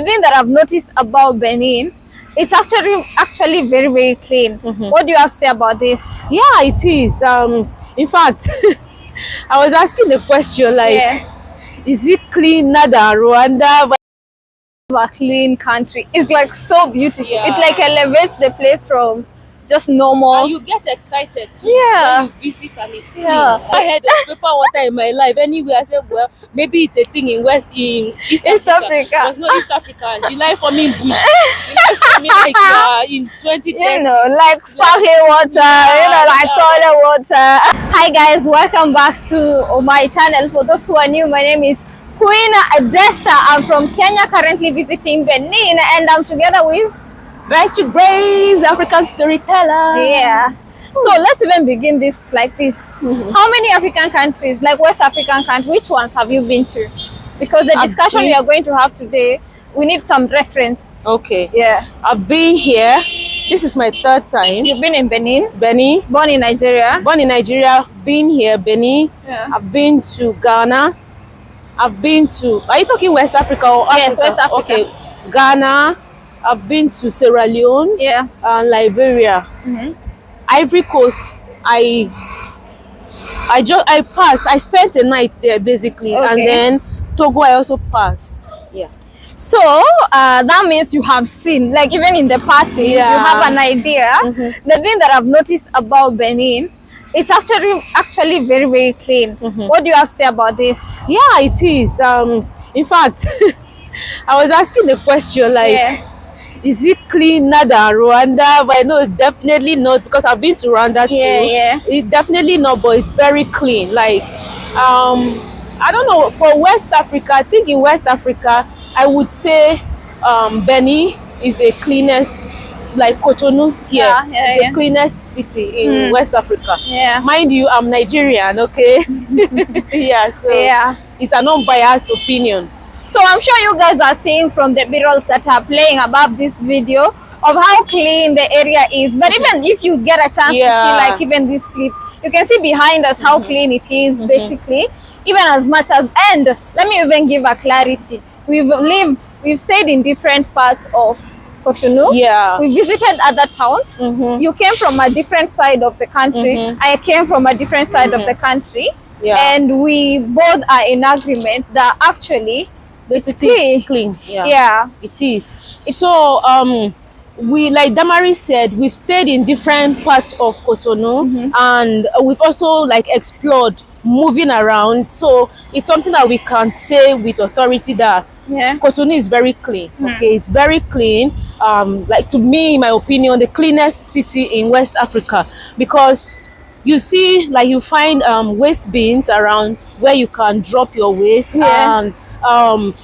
thing that I've noticed about Benin, it's actually very clean. What do you have to say about this? Yeah, it is. In fact, I was asking the question like, is it cleaner than Rwanda? But A clean country. It's like so beautiful. Yeah. It like elevates the place from just normal. and you get excited too Yeah. when you visit and it's clean. Yeah. I heard of paper water in my life. Anyway, I said, well, maybe it's a thing in East Africa. There's no East Africans. You like for me in bush. You like for me like in 2010. You know, like sparkling water, you know, like soda water. Hi guys, welcome back to my channel. For those who are new, my name is Queen Desta. I'm from Kenya, currently visiting Benin, and I'm together with Rachel Grace, African storyteller. Yeah. So let's even begin this like this. How many African countries, like West African countries, which ones have you been to? Because the discussion we are going to have today, we need some reference. Okay. Yeah. I've been here. This is my third time. You've been in Benin? Benin. Born in Nigeria? Born in Nigeria. I've been here, Benin. Yeah. I've been to Ghana. I've been to... Are you talking West Africa or Africa? Yes, West Africa. Okay. Ghana. I've been to Sierra Leone. Yeah. And Liberia. Ivory Coast. I passed. I spent a night there basically, and then Togo I also passed. Yeah. So that means you have seen, like even in the passing, you have an idea. The thing that I've noticed about Benin, it's actually very clean. What do you have to say about this? Yeah, it is. In fact, I was asking the question like, is it cleaner than Rwanda? But I know it's definitely not, because I've been to Rwanda too. Yeah. It's definitely not, but it's very clean. Like, I don't know, for West Africa, I think in West Africa, I would say Benin is the cleanest, like Cotonou here. It's the cleanest city in West Africa. Yeah. Mind you, I'm Nigerian, okay? Yeah, so it's an unbiased opinion. So I'm sure you guys are seeing from the B-rolls that are playing above this video of how clean the area is. But even if you get a chance to see like even this clip, you can see behind us how clean it is basically, even as much as, and let me even give a clarity. We've stayed in different parts of Cotonou. Yeah. We visited other towns. You came from a different side of the country. I came from a different side of the country. Yeah. And we both are in agreement that actually it's clean. Yeah. It is. So we, like Damari said, we've stayed in different parts of Cotonou, and we've also like explored moving around. So it's something that we can say with authority that Cotonou is very clean. Okay, it's very clean. Like, to me, in my opinion, the cleanest city in West Africa, because you see, like, you find waste bins around where you can drop your waste. And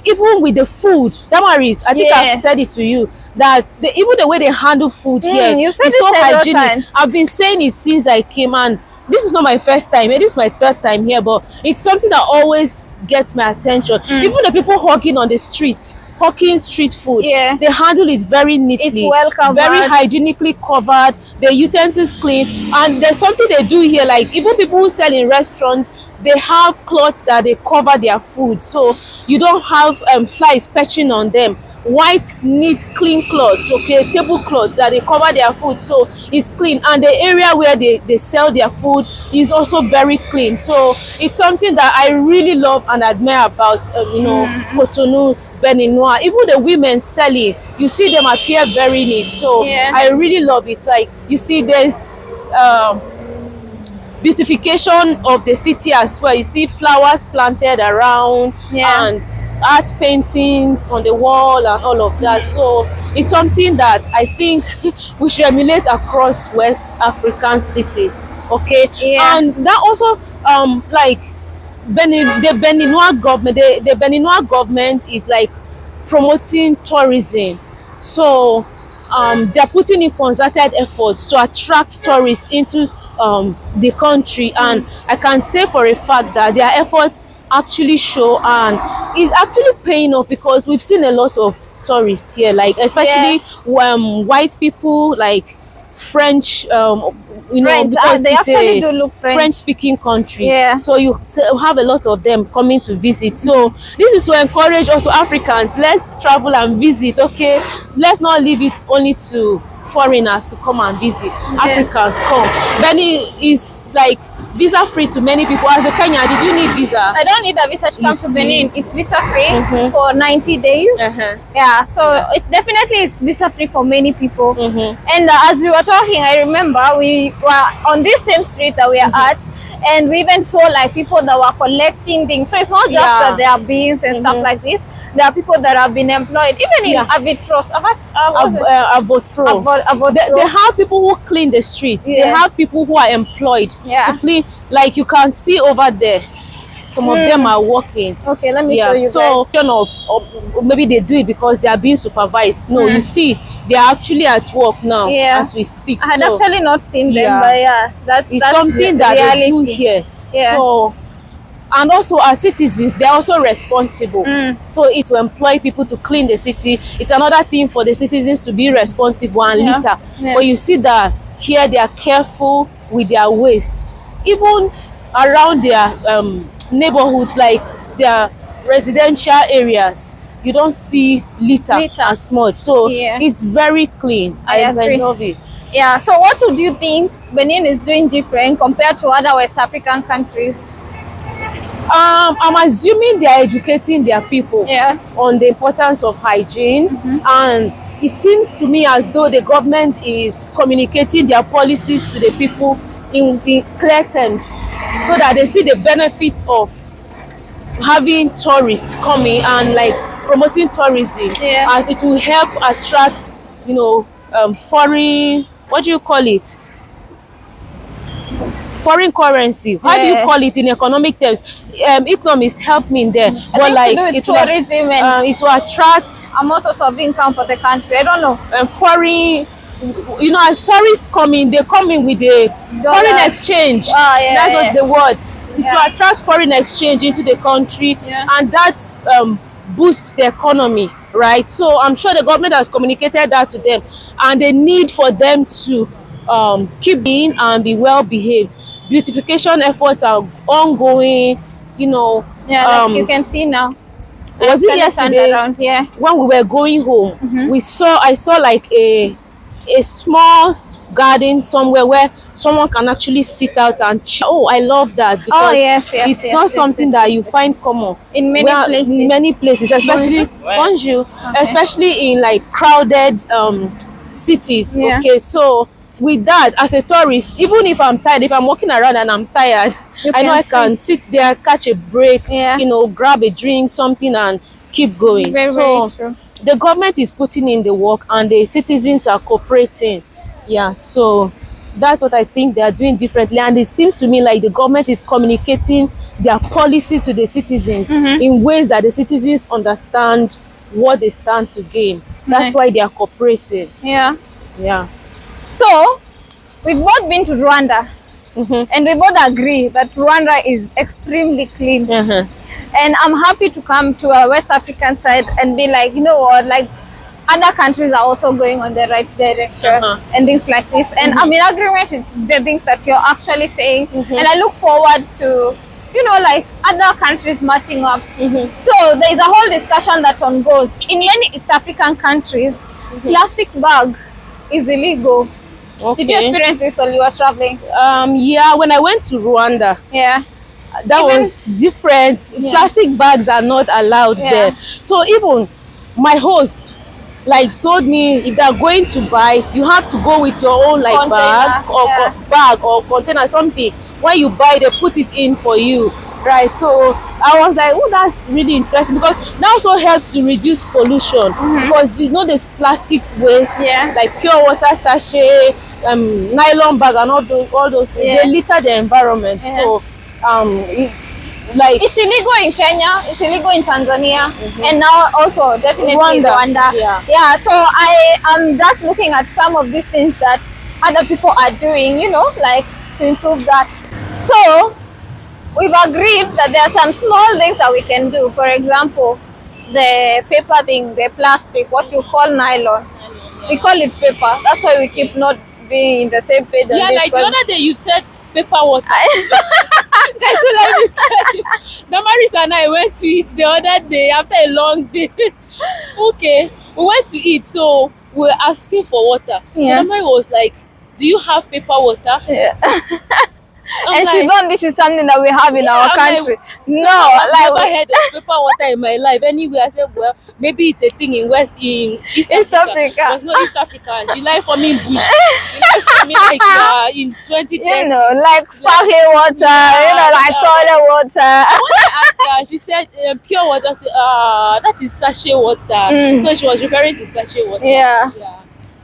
even with the food, Damaris, I think I've said it to you, that even the way they handle food here is so hygienic. I've been saying it since I came, and this is not my first time, it is my third time here, but it's something that always gets my attention. Even the people hawking on the street, hawking street food, they handle it very neatly. It's well covered, very hygienically covered, the utensils clean. And there's something they do here, like even people who sell in restaurants, they have cloths that they cover their food, so you don't have flies perching on them. White, neat, clean clothes, okay, tablecloths that they cover their food, so it's clean. And the area where they sell their food is also very clean. So it's something that I really love and admire about you know, Cotonou, Beninois. Even the women selling, you see them appear very neat. So I really love it. Like, you see there's beautification of the city as well. You see flowers planted around and art paintings on the wall and all of that. So it's something that I think we should emulate across West African cities. Okay. And that also like the Beninois government, the Beninois government is like promoting tourism. So they're putting in concerted efforts to attract tourists into the country, and I can say for a fact that their efforts actually show, and it's actually paying off, because we've seen a lot of tourists here, like especially white people, like French, French. because They it's actually a do look French. French-speaking country. Yeah. So you have a lot of them coming to visit. So this is to encourage also Africans. Let's travel and visit. Okay, let's not leave it only to foreigners to come and visit. Africans come. Benin is like visa free to many people. As a Kenyan, did you need visa? I don't need a visa to come to see. Benin. It's visa free for 90 days. Yeah, so it's definitely visa free for many people. And as we were talking, I remember we were on this same street that we are at, and we even saw like people that were collecting things. So it's not just that there are beans and stuff like this. There are people that have been employed, even in Avitros. They have people who clean the streets. They have people who are employed to clean. Like you can see over there, some of them are working. Okay, let me show you guys. So maybe they do it because they are being supervised. No, you see, they are actually at work now as we speak. I had actually not seen them, but that's something that they do here. So, and also as citizens, they're also responsible. So it's to employ people to clean the city. It's another thing for the citizens to be responsible and litter. But you see that here they are careful with their waste. Even around their neighborhoods, like their residential areas, you don't see litter as much. So it's very clean. I love it. Yeah, so what would you think Benin is doing different compared to other West African countries? I'm assuming they are educating their people on the importance of hygiene, and it seems to me as though the government is communicating their policies to the people in clear terms, so that they see the benefits of having tourists coming and like promoting tourism, as it will help attract, foreign, what do you call it? Foreign currency. How do you call it in economic terms? Economists help me in there. But like it tourism and it will attract a lot of income for the country. I don't know. Foreign, as tourists come in, they come in with a foreign exchange. That's what the word. It will attract foreign exchange into the country, and that boosts the economy, right? So I'm sure the government has communicated that to them, and the need for them to keep being and be well behaved. Beautification efforts are ongoing, like you can see now. Was it yesterday around here when we were going home? I saw like a small garden somewhere where someone can actually sit out and chill. Oh, I love that, because it's not something that you find common in many places. Especially especially in like crowded cities. Okay, so with that, as a tourist, even if I'm tired, if I'm walking around and I'm tired, I know I can sit there, catch a break, grab a drink, something, and keep going. Very true. The government is putting in the work, and the citizens are cooperating. So that's what I think they are doing differently, and it seems to me like the government is communicating their policy to the citizens in ways that the citizens understand what they stand to gain. That's why they are cooperating. So we've both been to Rwanda, and we both agree that Rwanda is extremely clean. And I'm happy to come to a West African side and be like, you know what, like other countries are also going on the right direction and things like this. And I'm in agreement with the things that you're actually saying. And I look forward to, like other countries matching up. So there's a whole discussion that goes. In many East African countries, plastic bag is illegal. Did you experience this while you were traveling? When I went to Rwanda. That was different. Plastic bags are not allowed there. So even my host told me, if they're going to buy, you have to go with your own bag or container, something. When you buy, they put it in for you, right? So I was like, oh, that's really interesting, because that also helps to reduce pollution. Because there's plastic waste, like pure water sachet, nylon bag, and all those things. They litter the environment. So it's illegal in Kenya, it's illegal in Tanzania, and now also definitely Rwanda. So I am just looking at some of these things that other people are doing, like to improve that. So we've agreed that there are some small things that we can do. For example, the paper thing, the plastic, what you call nylon. We call it paper. That's why we keep not being in the same page on Yeah, this. like the 'Cause other day you said paper water. Guys, so let me tell you, Damaris and I went to eat the other day after a long day. Okay, we went to eat, so we were asking for water. So Yeah. Damaris was like, "Do you have paper water?" Yeah. I'm And she like, thought this is something that we have in our I'm country. like, No, I've like never heard of paper water in my life. Anyway, I said, well, maybe it's a thing in East East Africa. Africa. There's no East Africans. You like for me in bush. You like for me like you are in 2030. you know, like sparkling water, you know, like soda water. When I asked her, she said pure water. I said, that is sachet water. So she was referring to sachet water. Yeah. Yeah.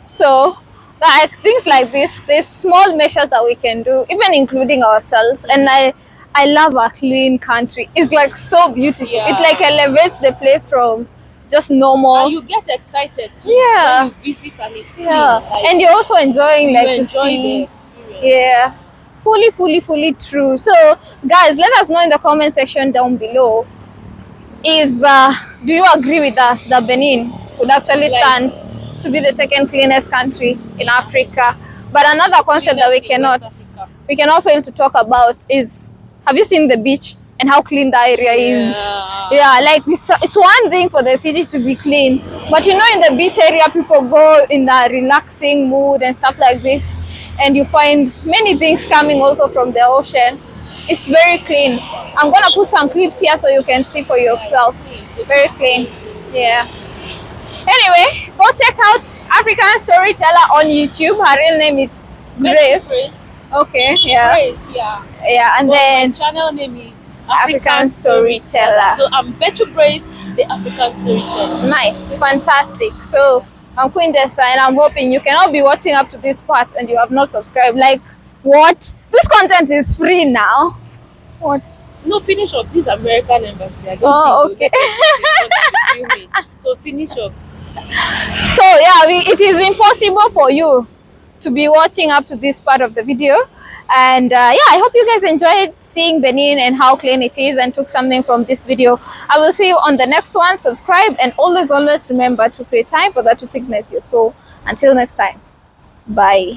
So, like things like this, there's small measures that we can do, even including ourselves. And I love our clean country. It's like so beautiful. Yeah. It like elevates the place from just normal. And you get excited too Yeah. when you visit and it's clean. Yeah, Like, and you're also enjoying you like to enjoy see. the experience. Yeah, fully true. So, guys, let us know in the comment section down below. Do you agree with us that Benin could actually Like- stand to be the second cleanest country in Africa? But another concept that Cleanest in West Africa. we cannot fail to talk about is, have you seen the beach and how clean the area is? Yeah, like it's one thing for the city to be clean, but you know, in the beach area, people go in a relaxing mood and stuff like this, and you find many things coming also from the ocean. It's very clean. I'm gonna put some clips here so you can see for yourself. Very clean. Yeah. Anyway, go check out African Storyteller on YouTube. Her real name is Grace. Grace. Okay, yeah. Grace, yeah. Yeah, and But then my channel name is African Storyteller. So I'm Betty Grace, the African Storyteller. nice, fantastic. So I'm Queen Dessa, and I'm hoping you can all be watching up to this part and you have not subscribed. Like, what? This content is free now. What? No, finish up. This American embassy. I don't Oh, think they'll let us film it. So finish up. So yeah, it is impossible for you to be watching up to this part of the video. And yeah, I hope you guys enjoyed seeing Benin and how clean it is and took something from this video. I will see you on the next one. Subscribe and always remember to create time for that to ignite your soul. Until next time, bye.